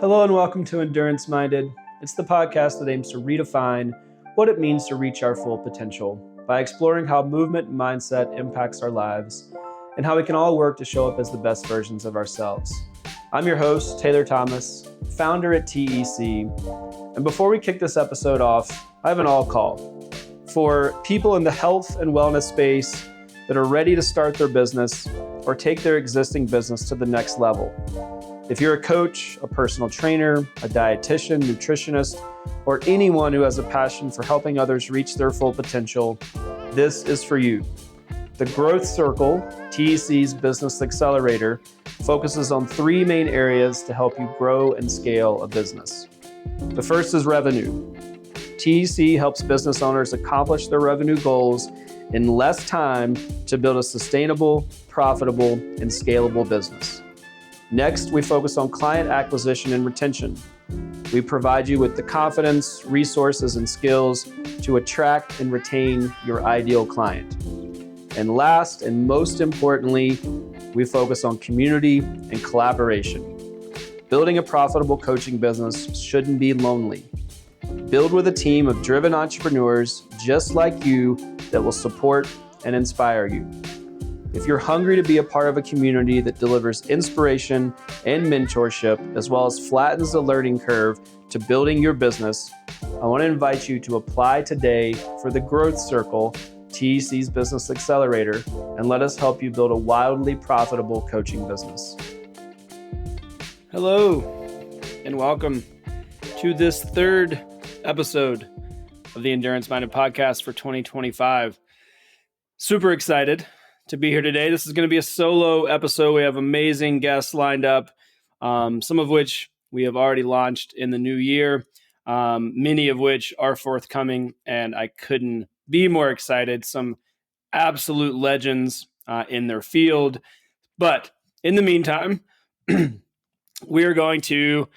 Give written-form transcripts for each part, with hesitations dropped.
Hello and welcome to Endurance Minded. It's the podcast that aims to redefine what it means to reach our full potential by exploring how movement and mindset impacts our lives and how we can all work to show up as the best versions of ourselves. I'm your host, Taylor Thomas, founder at TEC. And before we kick this episode off, I have an all call for people in the health and wellness space that are ready to start their business or take their existing business to the next level. If you're a coach, a personal trainer, a dietitian, nutritionist, or anyone who has a passion for helping others reach their full potential, this is for you. The Growth Circle, TEC's Business Accelerator, focuses on three main areas to help you grow and scale a business. The first is revenue. TEC helps business owners accomplish their revenue goals in less time to build a sustainable, profitable, and scalable business. Next, we focus on client acquisition and retention. We provide you with the confidence, resources, and skills to attract and retain your ideal client. And last, and most importantly, we focus on community and collaboration. Building a profitable coaching business shouldn't be lonely. Build with a team of driven entrepreneurs just like you that will support and inspire you. If you're hungry to be a part of a community that delivers inspiration and mentorship, as well as flattens the learning curve to building your business, I want to invite you to apply today for the Growth Circle, TEC's Business Accelerator, and let us help you build a wildly profitable coaching business. Hello, and welcome to this third episode of the Endurance Minded Podcast for 2025. Super excited to be here today. This is going to be a solo episode. We have amazing guests lined up, some of which we have already launched in the new year, many of which are forthcoming, and I couldn't be more excited. Some absolute legends in their field. But in the meantime, we are going to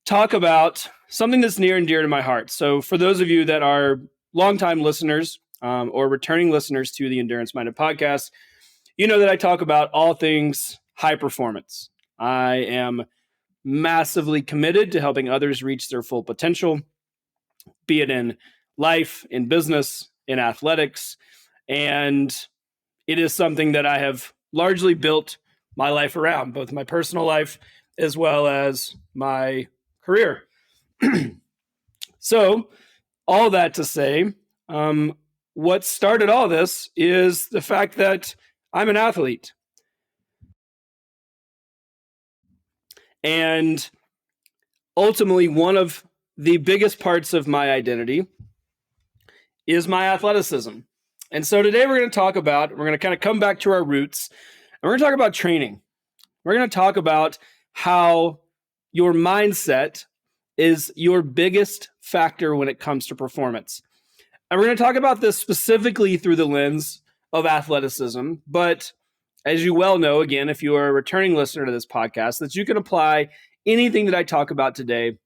talk about something that's near and dear to my heart. So for those of you that are longtime listeners, or returning listeners to the Endurance Minded Podcast, you know that I talk about all things high performance. I am massively committed to helping others reach their full potential, be it in life, in business, in athletics. And it is something that I have largely built my life around, both my personal life as well as my career. So all that to say, what started all this is the fact that I'm an athlete. And ultimately, one of the biggest parts of my identity is my athleticism. And so today we're going to kind of come back to our roots, and we're going to talk about training. We're going to talk about how your mindset is your biggest factor when it comes to performance. And we're going to talk about this specifically through the lens of athleticism. But as you well know, again, if you are a returning listener to this podcast, that you can apply anything that I talk about today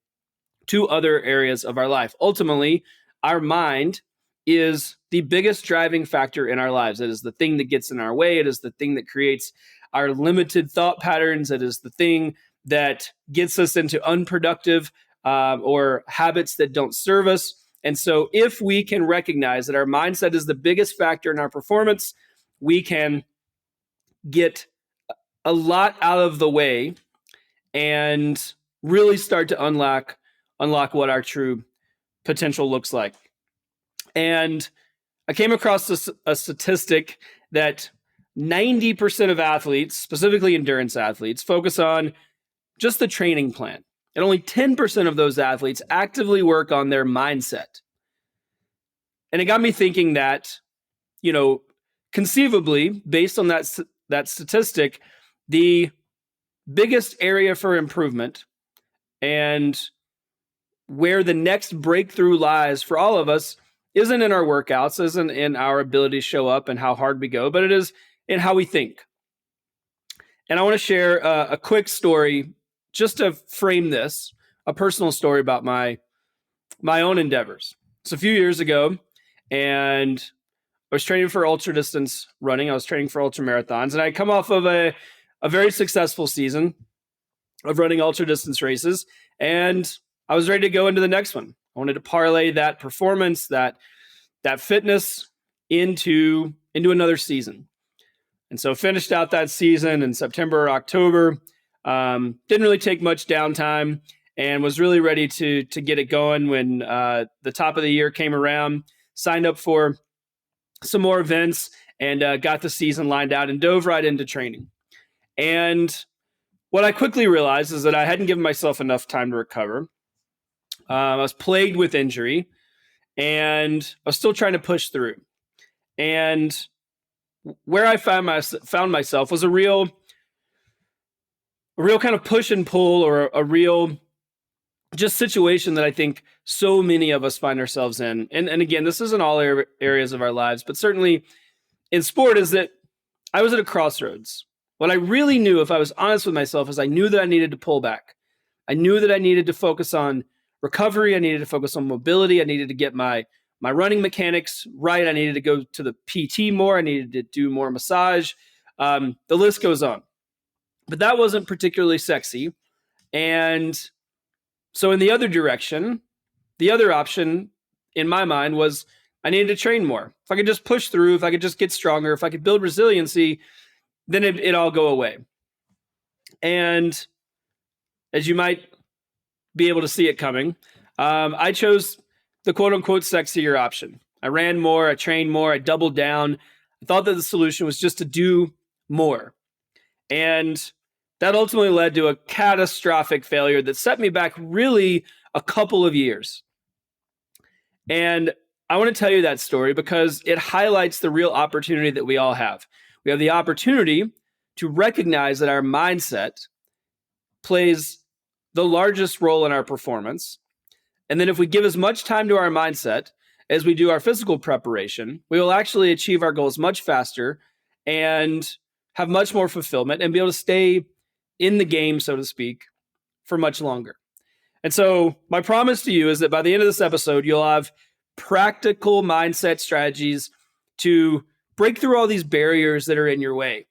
to other areas of our life. Ultimately, our mind is the biggest driving factor in our lives. It is the thing that gets in our way. It is the thing that creates our limited thought patterns. It is the thing that gets us into unproductive or habits that don't serve us. And so if we can recognize that our mindset is the biggest factor in our performance, we can get a lot out of the way and really start to unlock what our true potential looks like. And I came across a statistic that 90% of athletes, specifically endurance athletes, focus on just the training plan. And only 10% of those athletes actively work on their mindset. And it got me thinking that, conceivably, based on that statistic, the biggest area for improvement and where the next breakthrough lies for all of us isn't in our workouts, isn't in our ability to show up and how hard we go, but it is in how we think. And I want to share a quick story just to frame this, a personal story about my own endeavors. It's a few years ago, and I was training for ultra distance running. I was training for ultra marathons, and I come off of a very successful season. of running ultra distance races, and I was ready to go into the next one. I wanted to parlay that performance, that fitness into another season. And so finished out that season in September or October. Didn't really take much downtime and was really ready to get it going when the top of the year came around. Signed up for some more events and got the season lined out and dove right into training. And what I quickly realized is that I hadn't given myself enough time to recover. I was plagued with injury, and I was still trying to push through. And where I found myself was a real kind of push and pull, or a real just situation that I think so many of us find ourselves in. And again, this isn't all areas of our lives, but certainly in sport, is that I was at a crossroads. What I really knew, if I was honest with myself, is I knew that I needed to pull back. I knew that I needed to focus on recovery. I needed to focus on mobility. I needed to get my running mechanics right. I needed to go to the PT more. I needed to do more massage. The list goes on. But that wasn't particularly sexy. And so in the other direction, the other option in my mind was I needed to train more. If I could just push through, if I could just get stronger, if I could build resiliency, then it'd all go away. And as you might be able to see it coming, I chose the quote unquote sexier option. I ran more, I trained more, I doubled down. I thought that the solution was just to do more. And that ultimately led to a catastrophic failure that set me back really a couple of years. And I want to tell you that story because it highlights the real opportunity that we all have. We have the opportunity to recognize that our mindset plays the largest role in our performance. And then if we give as much time to our mindset as we do our physical preparation, we will actually achieve our goals much faster and have much more fulfillment and be able to stay in the game, so to speak, for much longer. And so my promise to you is that by the end of this episode, you'll have practical mindset strategies to break through all these barriers that are in your way.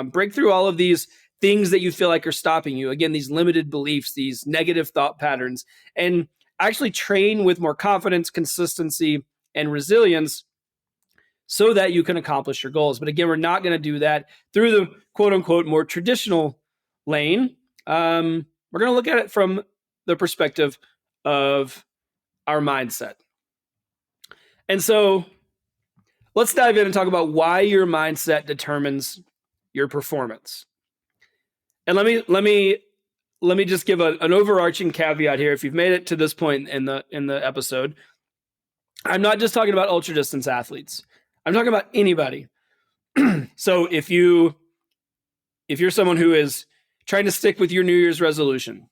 Break through all of these things that you feel like are stopping you. Again, these limited beliefs, these negative thought patterns, and actually train with more confidence, consistency, and resilience so that you can accomplish your goals. But again, we're not going to do that through the quote unquote more traditional lane. We're going to look at it from the perspective of our mindset. And so let's dive in and talk about why your mindset determines your performance. And let me just give an overarching caveat here. If you've made it to this point in the episode, I'm not just talking about ultra distance athletes. I'm talking about anybody. So if you're someone who is trying to stick with your New Year's resolution,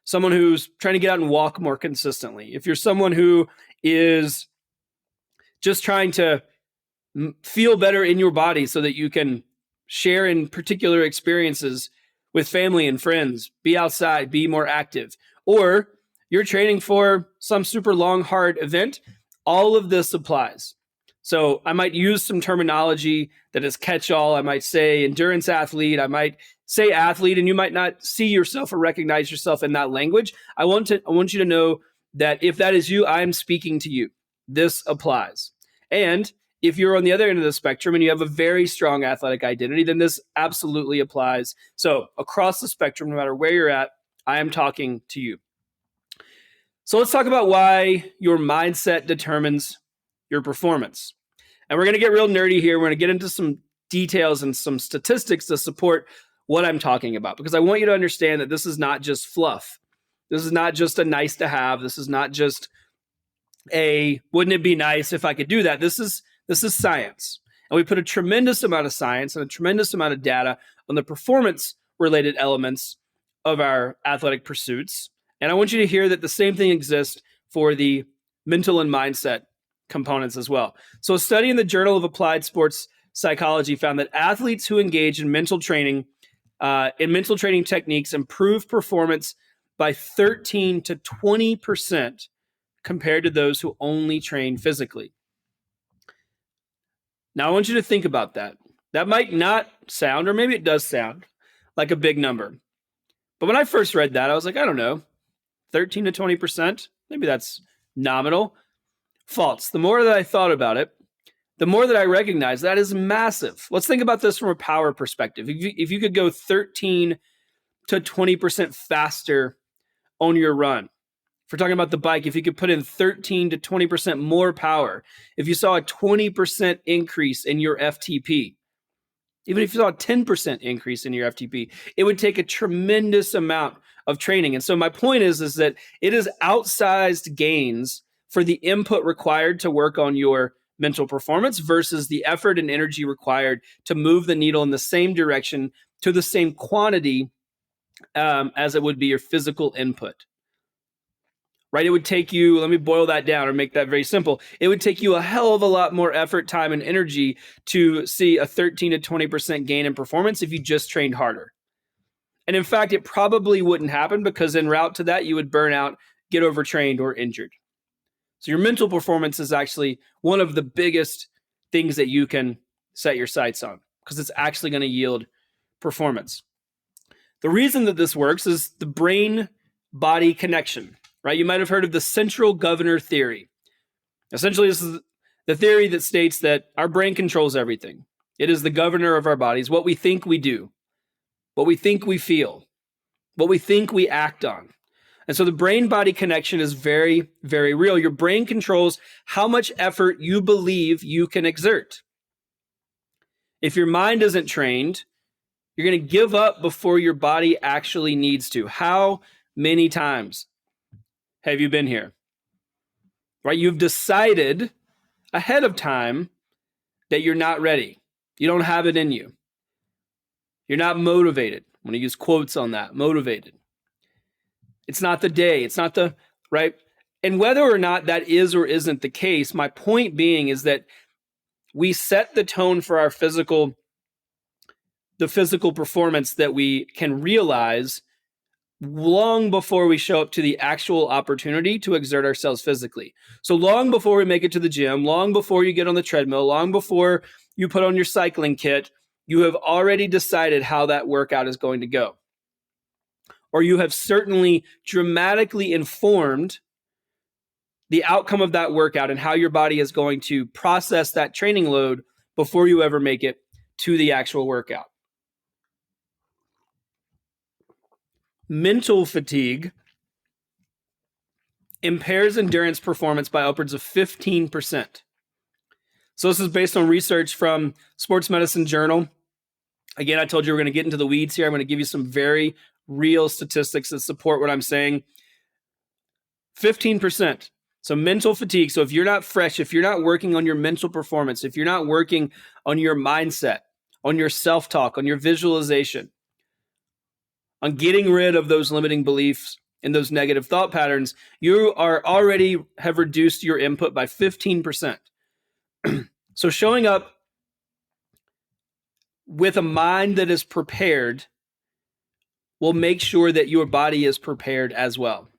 someone who's trying to get out and walk more consistently, if you're someone who is just trying to feel better in your body so that you can share in particular experiences with family and friends, be outside, be more active, or you're training for some super long, hard event, all of this applies. So I might use some terminology that is catch-all. I might say endurance athlete. I might say athlete, and you might not see yourself or recognize yourself in that language. I want you to know that if that is you, I'm speaking to you. This applies. And if you're on the other end of the spectrum and you have a very strong athletic identity, then this absolutely applies. So across the spectrum, no matter where you're at, I am talking to you. So let's talk about why your mindset determines your performance. And we're going to get real nerdy here. We're going to get into some details and some statistics to support what I'm talking about, because I want you to understand that this is not just fluff. This is not just a nice to have. This is not just wouldn't it be nice if I could do that? This is science. And we put a tremendous amount of science and a tremendous amount of data on the performance related elements of our athletic pursuits. And I want you to hear that the same thing exists for the mental and mindset components as well. So a study in the Journal of Applied Sports Psychology found that athletes who engage in mental training techniques improve performance by 13 to 20% compared to those who only train physically. Now, I want you to think about that. That might not sound, or maybe it does sound, like a big number. But when I first read that, I was like, I don't know, 13 to 20%, maybe that's nominal. False. The more that I thought about it, the more that I recognize that is massive. Let's think about this from a power perspective. If you could go 13 to 20% faster on your run, if we're talking about the bike, if you could put in 13 to 20% more power, if you saw a 20% increase in your FTP, even if you saw a 10% increase in your FTP, it would take a tremendous amount of training. And so my point is that it is outsized gains for the input required to work on your mental performance versus the effort and energy required to move the needle in the same direction to the same quantity as it would be your physical input. Right? It would take you, let me boil that down or make that very simple. It would take you a hell of a lot more effort, time, and energy to see a 13 to 20% gain in performance if you just trained harder. And in fact, it probably wouldn't happen because en route to that, you would burn out, get overtrained, or injured. So your mental performance is actually one of the biggest things that you can set your sights on because it's actually going to yield performance. The reason that this works is the brain-body connection. Right? You might have heard of the central governor theory. Essentially, this is the theory that states that our brain controls everything. It is the governor of our bodies, what we think we do, what we think we feel, what we think we act on. And so the brain-body connection is very, very real. Your brain controls how much effort you believe you can exert. If your mind isn't trained, you're going to give up before your body actually needs to. How many times have you been here? Right? You've decided ahead of time that you're not ready. You don't have it in you. You're not motivated. I'm going to use quotes on that. Motivated. It's not the day. It's not the, right? And whether or not that is or isn't the case, my point being is that we set the tone for our physical performance that we can realize long before we show up to the actual opportunity to exert ourselves physically. So long before we make it to the gym, long before you get on the treadmill, long before you put on your cycling kit, you have already decided how that workout is going to go. Or you have certainly dramatically informed the outcome of that workout and how your body is going to process that training load before you ever make it to the actual workout. Mental fatigue impairs endurance performance by upwards of 15%. So this is based on research from Sports Medicine Journal. Again, I told you we're going to get into the weeds here. I'm going to give you some very real statistics that support what I'm saying. 15%. So mental fatigue. So if you're not fresh, if you're not working on your mental performance, if you're not working on your mindset, on your self-talk, on your visualization, on getting rid of those limiting beliefs and those negative thought patterns, you are already have reduced your input by 15%. So showing up with a mind that is prepared will make sure that your body is prepared as well.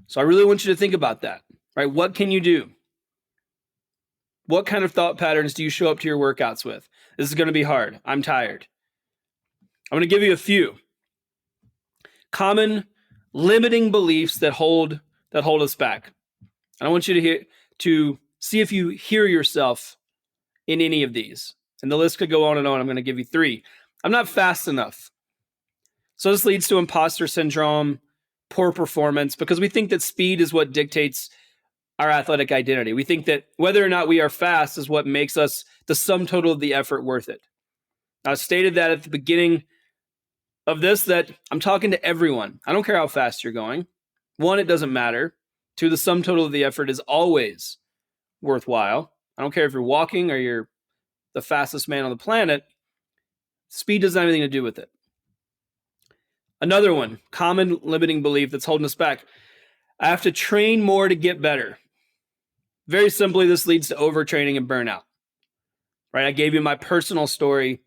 So I really want you to think about that, right? What can you do? What kind of thought patterns do you show up to your workouts with? This is going to be hard. I'm tired. I'm going to give you a few common limiting beliefs that hold us back. And I want you to see if you hear yourself in any of these. And the list could go on and on. I'm going to give you 3. I'm not fast enough. So this leads to imposter syndrome, poor performance, because we think that speed is what dictates our athletic identity. We think that whether or not we are fast is what makes us the sum total of the effort worth it. I stated that at the beginning of this, that I'm talking to everyone. I don't care how fast you're going. 1, it doesn't matter. 2, the sum total of the effort is always worthwhile. I don't care if you're walking or you're the fastest man on the planet. Speed doesn't have anything to do with it. Another one, common limiting belief that's holding us back. I have to train more to get better. Very simply, this leads to overtraining and burnout. Right? I gave you my personal story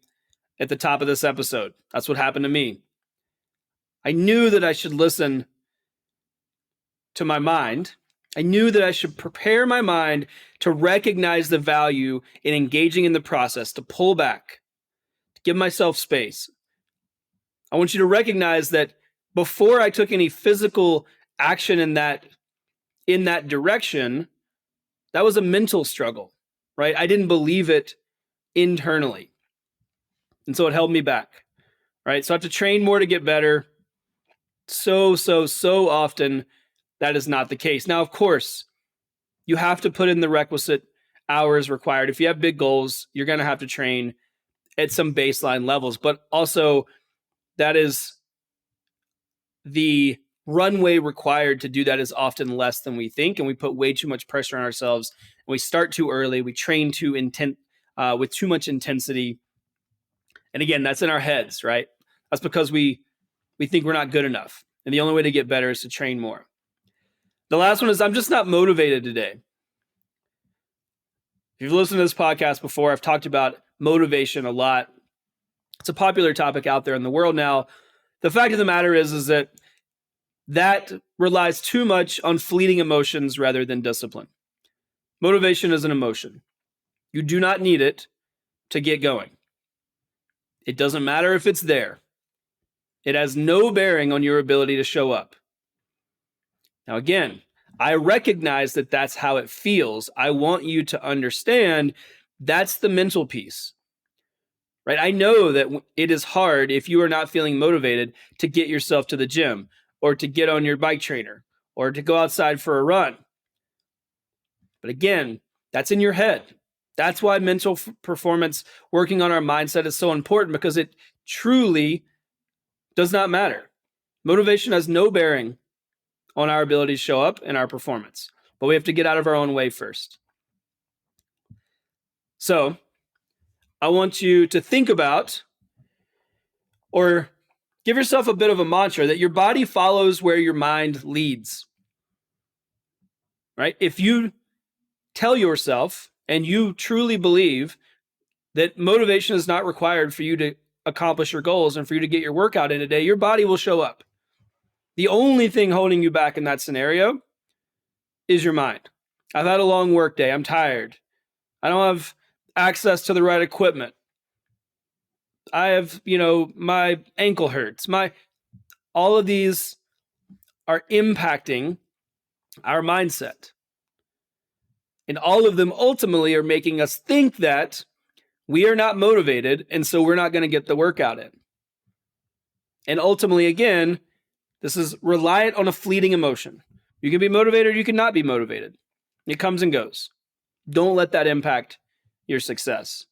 at the top of this episode. That's what happened to me. I knew that I should listen to my mind. I knew that I should prepare my mind to recognize the value in engaging in the process, to pull back, to give myself space. I want you to recognize that before I took any physical action in that direction, that was a mental struggle, right? I didn't believe it internally. And so it held me back, right? So I have to train more to get better. So often that is not the case. Now, of course, you have to put in the requisite hours required. If you have big goals, you're going to have to train at some baseline levels, but also that is the runway required to do that is often less than we think, and we put way too much pressure on ourselves. And we start too early. We train with too much intensity, and again, that's in our heads, right? That's because we think we're not good enough, and the only way to get better is to train more. The last one is I'm just not motivated today. If you've listened to this podcast before, I've talked about motivation a lot. It's a popular topic out there in the world now. The fact of the matter is that relies too much on fleeting emotions rather than discipline. Motivation is an emotion. You do not need it to get going. It doesn't matter if it's there. It has no bearing on your ability to show up. Now, again, I recognize that that's how it feels. I want you to understand that's the mental piece, right? I know that it is hard if you are not feeling motivated to get yourself to the gym or to get on your bike trainer or to go outside for a run. But again, that's in your head. That's why mental performance, working on our mindset is so important, because it truly does not matter. Motivation has no bearing on our ability to show up and our performance, but we have to get out of our own way first. So I want you to think about, or give yourself a bit of a mantra, that your body follows where your mind leads, right? If you tell yourself and you truly believe that motivation is not required for you to accomplish your goals and for you to get your workout in a day, your body will show up. The only thing holding you back in that scenario is your mind. I've had a long work day. I'm tired. I don't have access to the right equipment. I have, my ankle hurts. All of these are impacting our mindset. And all of them ultimately are making us think that we are not motivated, and so we're not going to get the workout in. And ultimately, again, this is reliant on a fleeting emotion. You can be motivated or you can not be motivated. It comes and goes. Don't let that impact your success.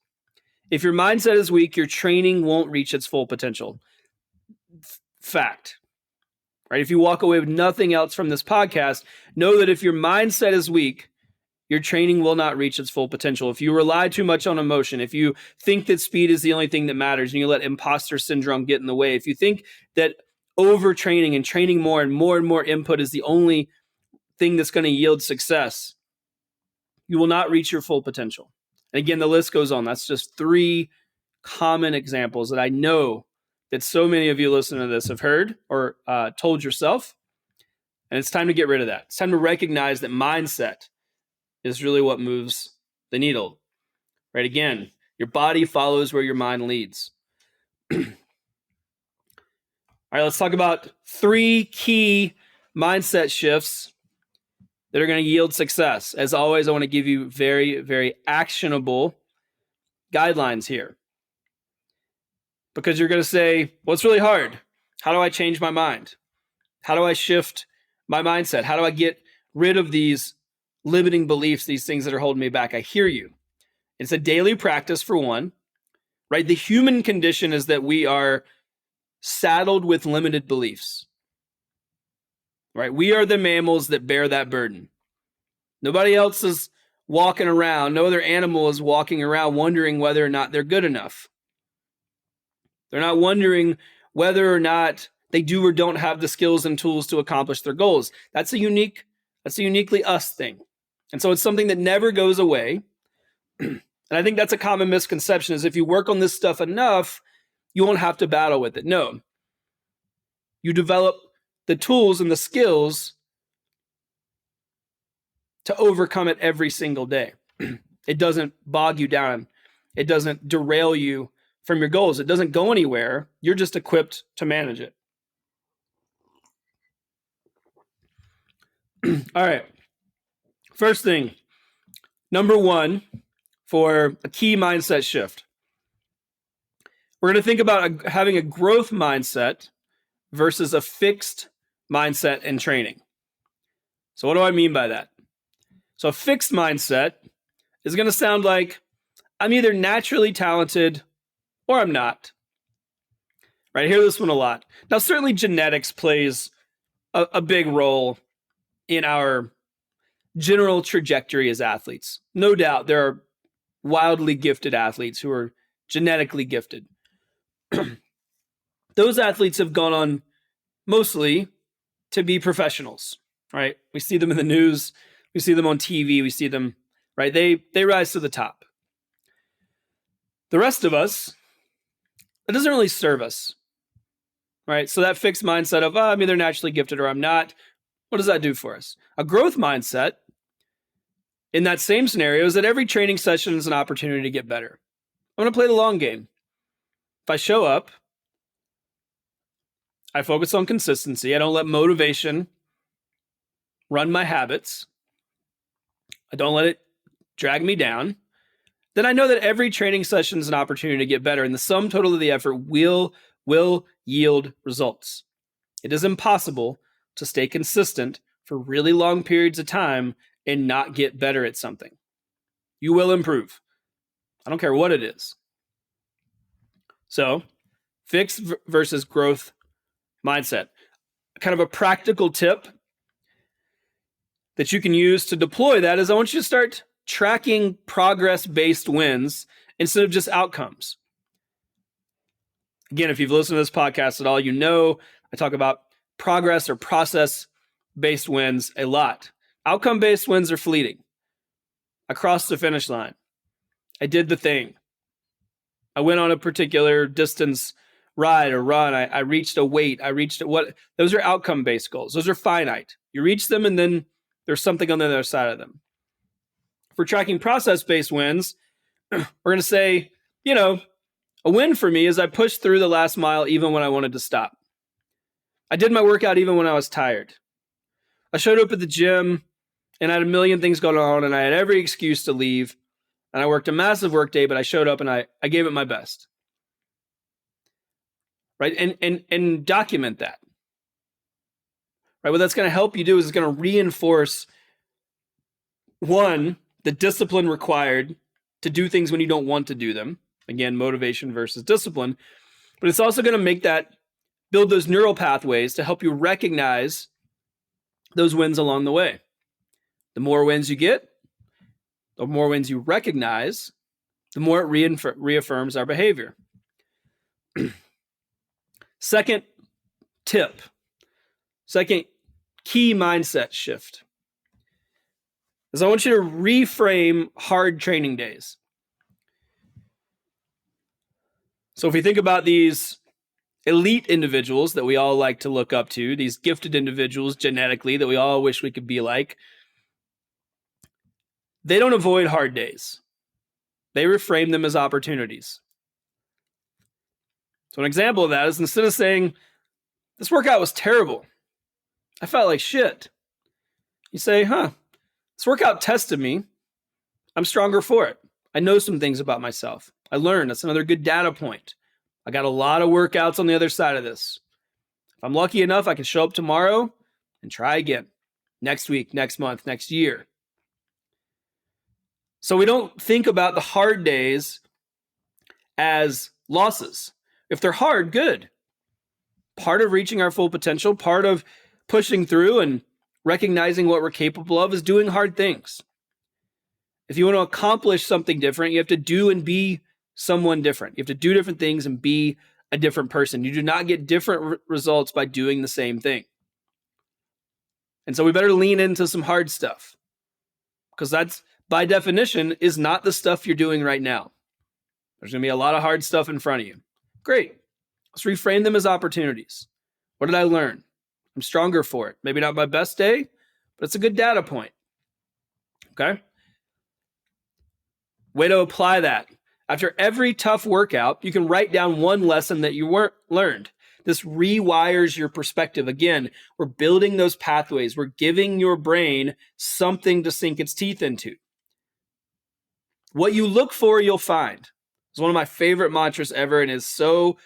If your mindset is weak, your training won't reach its full potential. Fact. Right? If you walk away with nothing else from this podcast, know that if your mindset is weak, your training will not reach its full potential. If you rely too much on emotion, if you think that speed is the only thing that matters and you let imposter syndrome get in the way, if you think that overtraining and training more and more input is the only thing that's going to yield success, you will not reach your full potential. And again, the list goes on. That's just 3 common examples that I know that so many of you listening to this have heard or told yourself. And it's time to get rid of that. It's time to recognize that mindset is really what moves the needle, right? Again, your body follows where your mind leads. All right, let's talk about 3 key mindset shifts that are going to yield success. As always, I want to give you very, very actionable guidelines here, because you're going to say, well, it's really hard. How do I change my mind? How do I shift my mindset? How do I get rid of these limiting beliefs, these things that are holding me back? I hear you. It's a daily practice, for one, right? The human condition is that we are saddled with limited beliefs, right? We are the mammals that bear that burden. Nobody else is walking around. No other animal is walking around wondering whether or not they're good enough. They're not wondering whether or not they do or don't have the skills and tools to accomplish their goals. That's a uniquely us thing. And so it's something that never goes away. And I think that's a common misconception, is if you work on this stuff enough, you won't have to battle with it. No. You develop the tools and the skills to overcome it every single day. It doesn't bog you down. It doesn't derail you from your goals. It doesn't go anywhere. You're just equipped to manage it. All right. First thing, number one, for a key mindset shift, we're going to think about having a growth mindset versus a fixed mindset in training. So what do I mean by that? So a fixed mindset is going to sound like I'm either naturally talented or I'm not. Right? I hear this one a lot. Now, certainly genetics plays a big role in our general trajectory as athletes. No doubt there are wildly gifted athletes who are genetically gifted. Those athletes have gone on mostly to be professionals, right? We see them in the news, we see them on TV, we see them, right? They rise to the top. The rest of us, it doesn't really serve us, right? So that fixed mindset of, I'm either naturally gifted or I'm not, what does that do for us? A growth mindset in that same scenario is that every training session is an opportunity to get better. I'm going to play the long game. If I show up, I focus on consistency. I don't let motivation run my habits. I don't let it drag me down. Then I know that every training session is an opportunity to get better, and the sum total of the effort will yield results. It is impossible to stay consistent for really long periods of time and not get better at something. You will improve. I don't care what it is. So, fixed versus growth mindset. Kind of a practical tip that you can use to deploy that is I want you to start tracking progress-based wins instead of just outcomes. Again, if you've listened to this podcast at all, you know I talk about progress or process-based wins a lot. Outcome-based wins are fleeting. I crossed the finish line. I did the thing. I went on a particular distance ride or run. I reached a weight. Those are outcome-based goals. Those are finite. You reach them and then there's something on the other side of them. For tracking process-based wins, we're going to say, a win for me is I pushed through the last mile even when I wanted to stop. I did my workout even when I was tired. I showed up at the gym and I had a million things going on and I had every excuse to leave. And I worked a massive work day, but I showed up and I gave it my best. Right? And document that. Right? What that's going to help you do is it's going to reinforce, one, the discipline required to do things when you don't want to do them. Again, motivation versus discipline. But it's also going to build those neural pathways to help you recognize those wins along the way. The more wins you get, the more wins you recognize, the more it reaffirms our behavior. Second key mindset shift is I want you to reframe hard training days. So if we think about these elite individuals that we all like to look up to, these gifted individuals genetically that we all wish we could be like, they don't avoid hard days. They reframe them as opportunities. So an example of that is instead of saying, this workout was terrible, I felt like shit, you say, this workout tested me. I'm stronger for it. I know some things about myself. I learned. That's another good data point. I got a lot of workouts on the other side of this. If I'm lucky enough, I can show up tomorrow and try again. Next week, next month, next year. So we don't think about the hard days as losses. If they're hard, good. Part of reaching our full potential, part of pushing through and recognizing what we're capable of is doing hard things. If you want to accomplish something different, you have to do and be someone different. You have to do different things and be a different person. You do not get different results by doing the same thing. And so we better lean into some hard stuff, because that's, by definition, is not the stuff you're doing right now. There's going to be a lot of hard stuff in front of you. Great. Let's reframe them as opportunities. What did I learn? I'm stronger for it. Maybe not my best day, but it's a good data point. Okay? Way to apply that. After every tough workout, you can write down one lesson that you learned. This rewires your perspective. Again, we're building those pathways. We're giving your brain something to sink its teeth into. What you look for, you'll find. It's one of my favorite mantras ever and is so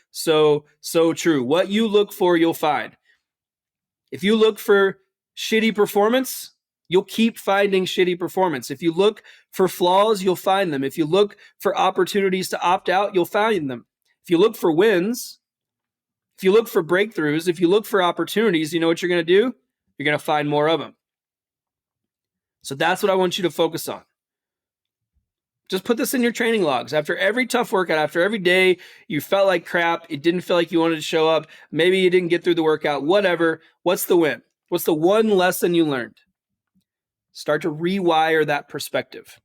true. What you look for, you'll find. If you look for shitty performance, you'll keep finding shitty performance. If you look for flaws, you'll find them. If you look for opportunities to opt out, you'll find them. If you look for wins, if you look for breakthroughs, if you look for opportunities, you know what you're going to do? You're going to find more of them. So that's what I want you to focus on. Just put this in your training logs. After every tough workout, after every day you felt like crap, it didn't feel like you wanted to show up, maybe you didn't get through the workout, whatever, what's the win? What's the one lesson you learned? Start to rewire that perspective.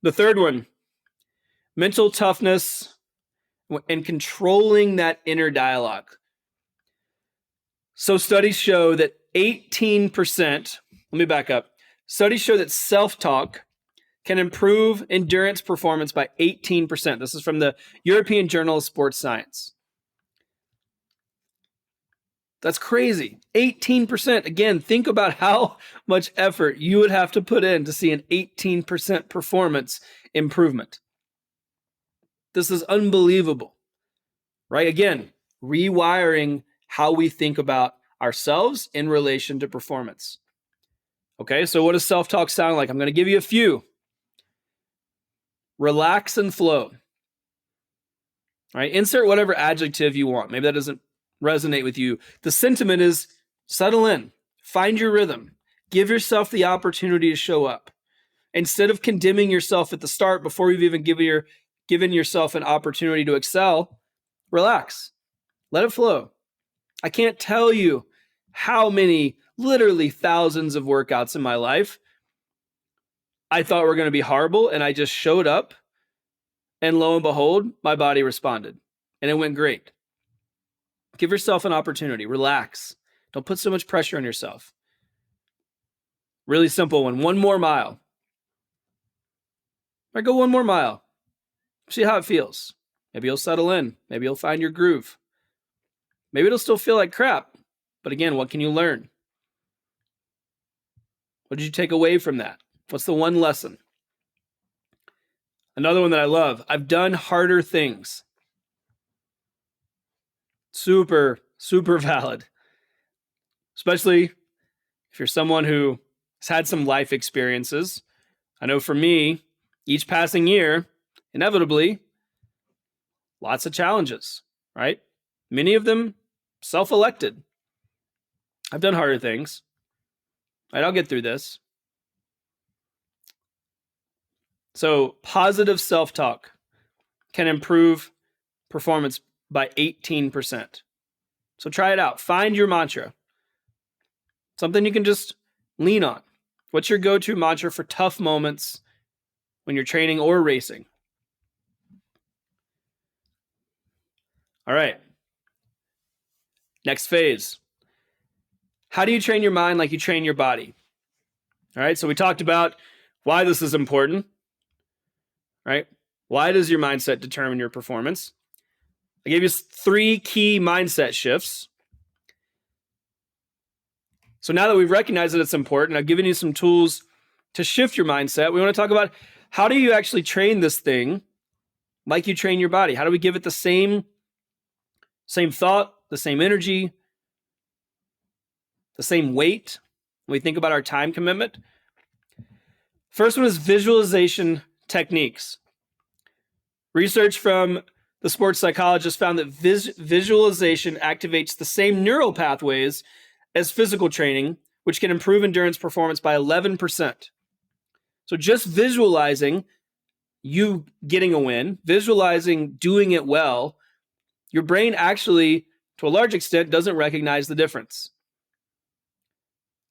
The third one, mental toughness and controlling that inner dialogue. So studies show that 18%, let me back up. Studies show that self-talk can improve endurance performance by 18%. This is from the European Journal of Sports Science. That's crazy. 18%. Again, think about how much effort you would have to put in to see an 18% performance improvement. This is unbelievable, right? Again, rewiring how we think about ourselves in relation to performance. Okay, so what does self-talk sound like? I'm going to give you a few. Relax and flow. All right, insert whatever adjective you want. Maybe that doesn't resonate with you. The sentiment is settle in, find your rhythm, give yourself the opportunity to show up. Instead of condemning yourself at the start before you've even given yourself an opportunity to excel, relax, let it flow. I can't tell you how many, literally thousands of workouts in my life I thought were going to be horrible, and I just showed up, and lo and behold, my body responded, and it went great. Give yourself an opportunity. Relax. Don't put so much pressure on yourself. Really simple one. 1 more mile. All right, go 1 more mile. See how it feels. Maybe you'll settle in. Maybe you'll find your groove. Maybe it'll still feel like crap. But again, what can you learn? What did you take away from that? What's the one lesson? Another one that I love. I've done harder things. Super valid. Especially if you're someone who has had some life experiences. I know for me, each passing year, inevitably, lots of challenges, right? Many of them self-elected. I've done harder things. Right, I'll get through this. So positive self-talk can improve performance by 18%. So try it out. Find your mantra. Something you can just lean on. What's your go-to mantra for tough moments when you're training or racing? All right. Next phase. How do you train your mind like you train your body? All right, so we talked about why this is important, right? Why does your mindset determine your performance? I gave you 3 key mindset shifts. So now that we've recognized that it's important, I've given you some tools to shift your mindset. We want to talk about how do you actually train this thing like you train your body? How do we give it the same thought, the same energy, the same weight when we think about our time commitment? First one is visualization techniques. Research from the sports psychologist found that visualization activates the same neural pathways as physical training, which can improve endurance performance by 11%. So just visualizing you getting a win, visualizing doing it well, your brain actually, to a large extent, doesn't recognize the difference.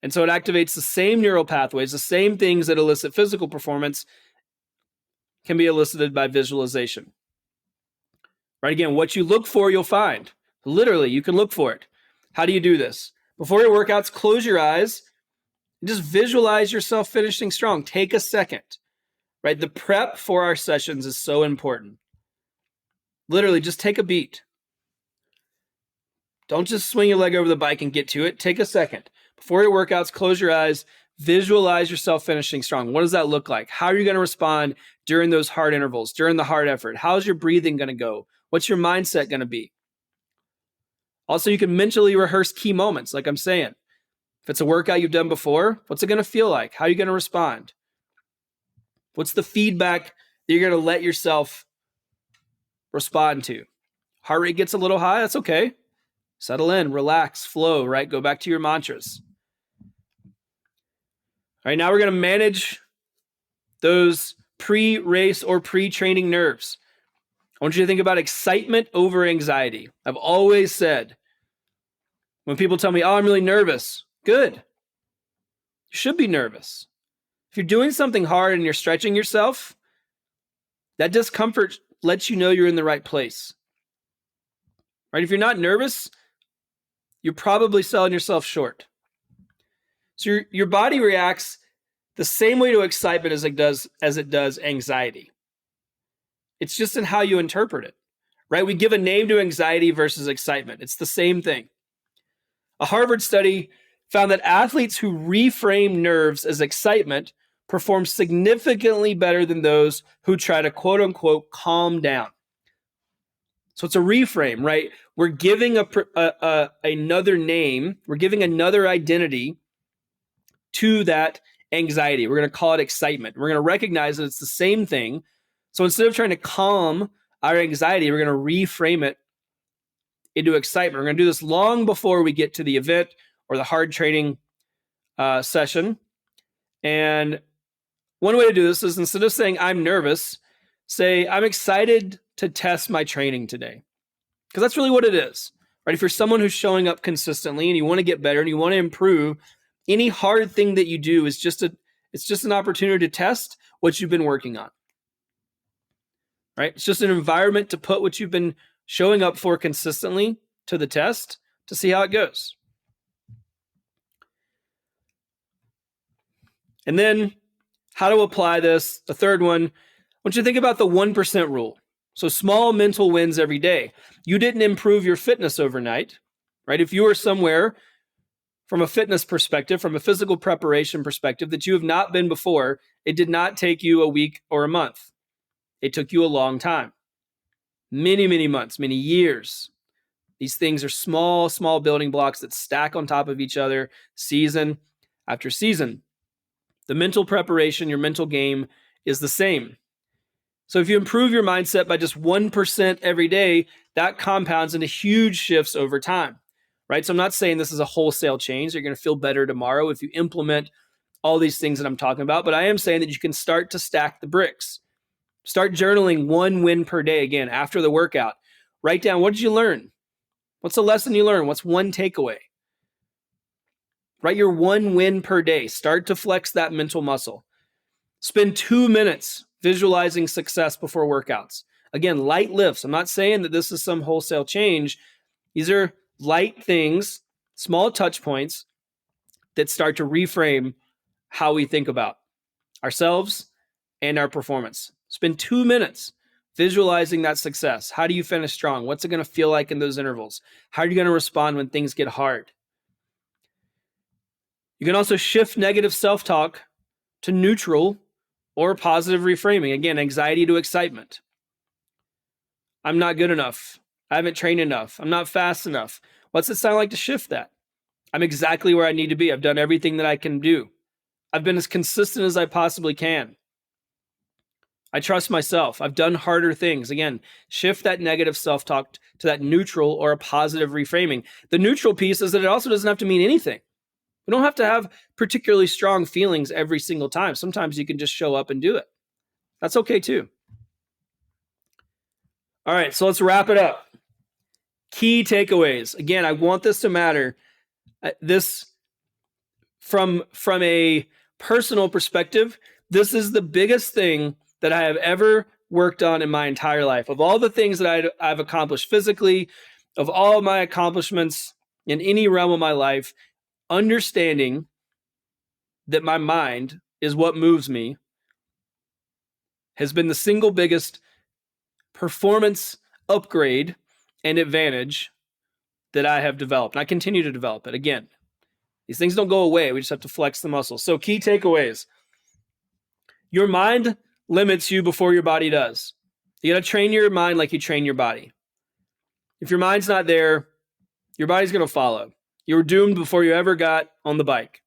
And so it activates the same neural pathways, the same things that elicit physical performance can be elicited by visualization. Right? Again, what you look for, you'll find. Literally, you can look for it. How do you do this? Before your workouts, close your eyes and just visualize yourself finishing strong. Take a second. right? The prep for our sessions is so important. Literally, just take a beat. Don't just swing your leg over the bike and get to it. Take a second. Before your workouts, close your eyes, visualize yourself finishing strong. What does that look like? How are you going to respond during those hard intervals, during the hard effort? How's your breathing going to go? What's your mindset going to be? Also, you can mentally rehearse key moments, like I'm saying. If it's a workout you've done before, what's it going to feel like? How are you going to respond? What's the feedback that you're going to let yourself respond to? Heart rate gets a little high, that's okay. Settle in, relax, flow, right? Go back to your mantras. All right, now we're going to manage those pre-race or pre-training nerves. I want you to think about excitement over anxiety. I've always said, when people tell me, oh, I'm really nervous, good. You should be nervous. If you're doing something hard and you're stretching yourself, that discomfort lets you know you're in the right place. Right? If you're not nervous, you're probably selling yourself short. So your body reacts the same way to excitement as it does anxiety. It's just in how you interpret it, right? We give a name to anxiety versus excitement. It's the same thing. A Harvard study found that athletes who reframe nerves as excitement perform significantly better than those who try to quote unquote calm down. So it's a reframe, right? We're giving another name, we're giving another identity to that anxiety. We're going to call it excitement. We're going to recognize that it's the same thing. So instead of trying to calm our anxiety, we're going to reframe it into excitement. We're going to do this long before we get to the event or the hard training session. And one way to do this is, instead of saying I'm nervous, say I'm excited to test my training today. Because that's really what it is, right? If you're someone who's showing up consistently and you want to get better and you want to improve, any hard thing that you do is just an opportunity to test what you've been working on, right? It's just an environment to put what you've been showing up for consistently to the test to see how it goes. And then how to apply this, the third one, I want you to think about the 1% rule. So small mental wins every day. You didn't improve your fitness overnight, right? If you were somewhere from a fitness perspective, from a physical preparation perspective that you have not been before, it did not take you a week or a month. It took you a long time. Many, many months, many years. These things are small, small building blocks that stack on top of each other season after season. The mental preparation, your mental game is the same. So if you improve your mindset by just 1% every day, that compounds into huge shifts over time, right? So I'm not saying this is a wholesale change. You're going to feel better tomorrow if you implement all these things that I'm talking about, but I am saying that you can start to stack the bricks. Start journaling 1 win per day again after the workout. Write down, what did you learn? What's the lesson you learned? What's one takeaway? Write your 1 win per day. Start to flex that mental muscle. Spend 2 minutes visualizing success before workouts. Again, light lifts. I'm not saying that this is some wholesale change. These are light things, small touch points that start to reframe how we think about ourselves and our performance. Spend 2 minutes visualizing that success. How do you finish strong? What's it going to feel like in those intervals? How are you going to respond when things get hard? You can also shift negative self-talk to neutral or positive reframing. Again, anxiety to excitement. I'm not good enough. I haven't trained enough. I'm not fast enough. What's it sound like to shift that? I'm exactly where I need to be. I've done everything that I can do. I've been as consistent as I possibly can. I trust myself. I've done harder things. Again, shift that negative self-talk to that neutral or a positive reframing. The neutral piece is that it also doesn't have to mean anything. We don't have to have particularly strong feelings every single time. Sometimes you can just show up and do it. That's okay too. All right, so let's wrap it up. Key takeaways. Again, I want this to matter. This, from a personal perspective, this is the biggest thing that I have ever worked on in my entire life. Of all the things that I've accomplished physically, of all of my accomplishments in any realm of my life, understanding that my mind is what moves me has been the single biggest performance upgrade and advantage that I have developed. And I continue to develop it. Again, these things don't go away. We just have to flex the muscles. So key takeaways. Your mind limits you before your body does. You got to train your mind like you train your body. If your mind's not there, your body's going to follow. You were doomed before you ever got on the bike,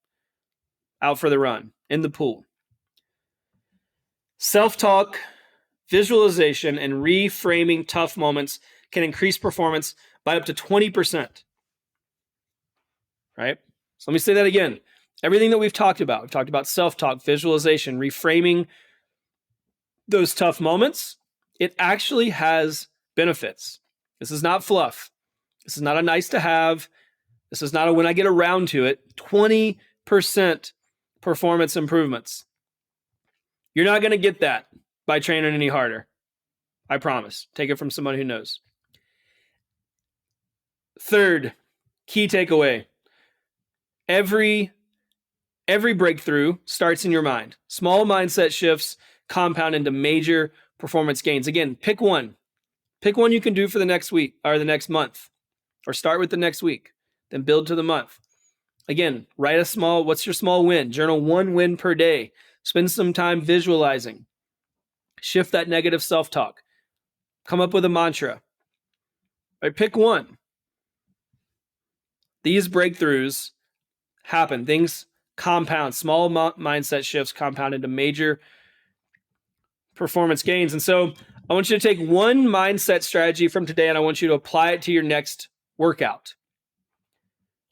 out for the run, in the pool. Self-talk, visualization, and reframing tough moments can increase performance by up to 20%. Right? So let me say that again. Everything that we've talked about self-talk, visualization, reframing those tough moments, it actually has benefits. This is not fluff. This is not a nice to have. This is not a when I get around to it. 20% performance improvements. You're not going to get that by training any harder. I promise. Take it from someone who knows. Third, key takeaway. Every breakthrough starts in your mind. Small mindset shifts compound into major performance gains. Again, pick one. Pick one you can do for the next week or the next month, or start with the next week, then build to the month. Again, write what's your small win? Journal one win per day. Spend some time visualizing. Shift that negative self-talk. Come up with a mantra. Right, pick one. These breakthroughs happen. Things compound. Small mindset shifts compound into major performance gains. And so I want you to take one mindset strategy from today and I want you to apply it to your next workout.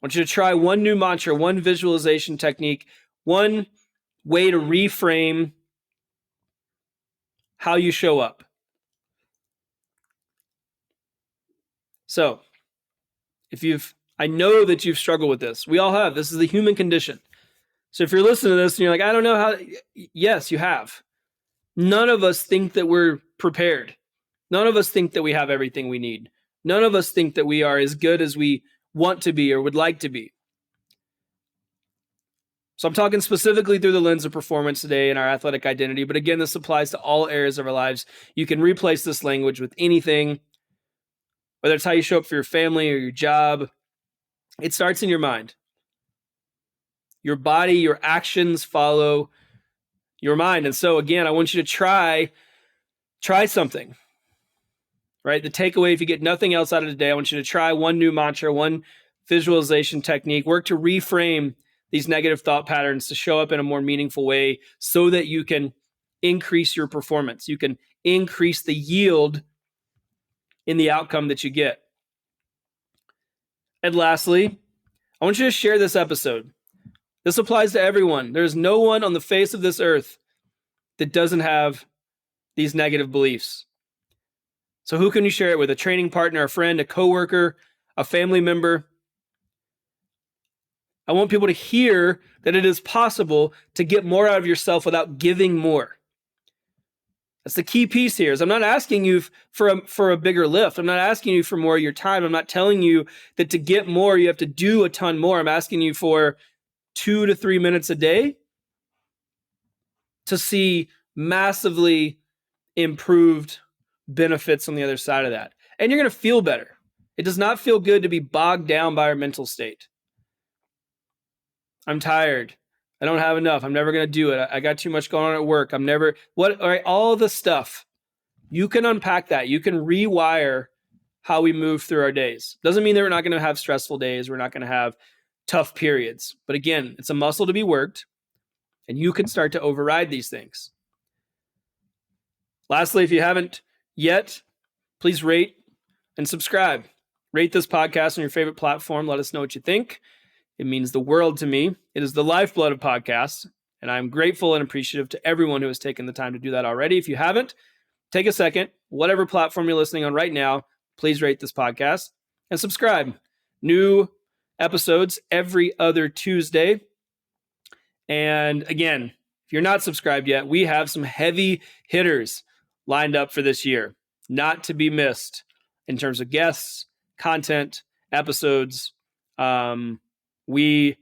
I want you to try one new mantra, one visualization technique, one way to reframe how you show up. So I know that you've struggled with this. We all have. This is the human condition. So if you're listening to this and you're like, I don't know how, yes, you have. None of us think that we're prepared. None of us think that we have everything we need. None of us think that we are as good as we want to be or would like to be. So I'm talking specifically through the lens of performance today and our athletic identity. But again, this applies to all areas of our lives. You can replace this language with anything, whether it's how you show up for your family or your job. It starts in your mind. Your body, your actions follow your mind. And so again, I want you to try something, right? The takeaway, if you get nothing else out of today, I want you to try one new mantra, one visualization technique, work to reframe these negative thought patterns to show up in a more meaningful way so that you can increase your performance. You can increase the yield in the outcome that you get. And lastly, I want you to share this episode. This applies to everyone. There's no one on the face of this earth that doesn't have these negative beliefs. So who can you share it with? A training partner, a friend, a coworker, a family member? I want people to hear that it is possible to get more out of yourself without giving more. That's the key piece here. Is I'm not asking you for a bigger lift. I'm not asking you for more of your time. I'm not telling you that to get more, you have to do a ton more. I'm asking you for 2 to 3 minutes a day to see massively improved benefits on the other side of that. And you're going to feel better. It does not feel good to be bogged down by our mental state. I'm tired. I don't have enough. I'm never going to do it. I got too much going on at work. All the stuff. You can unpack that. You can rewire how we move through our days. Doesn't mean that we're not going to have stressful days. We're not going to have tough periods. But again, it's a muscle to be worked, and you can start to override these things. Lastly, if you haven't yet, please rate and subscribe. Rate this podcast on your favorite platform. Let us know what you think. It means the world to me. It is the lifeblood of podcasts, and I'm grateful and appreciative to everyone who has taken the time to do that already. If you haven't, take a second, whatever platform you're listening on right now, please rate this podcast and subscribe. New episodes every other Tuesday. And again, if you're not subscribed yet, we have some heavy hitters lined up for this year, not to be missed in terms of guests, content, episodes. We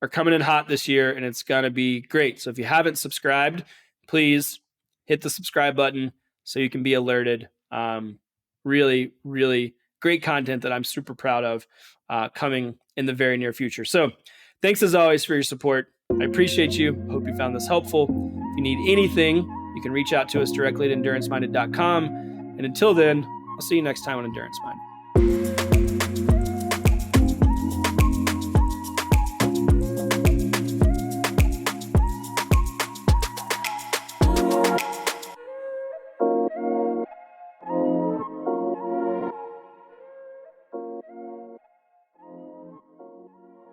are coming in hot this year, and it's going to be great. So if you haven't subscribed, please hit the subscribe button so you can be alerted. Really, really great content that I'm super proud of coming in the very near future. So thanks as always for your support. I appreciate you. Hope you found this helpful. If you need anything, you can reach out to us directly at enduranceMinded.com. And until then, I'll see you next time on Endurance Minded.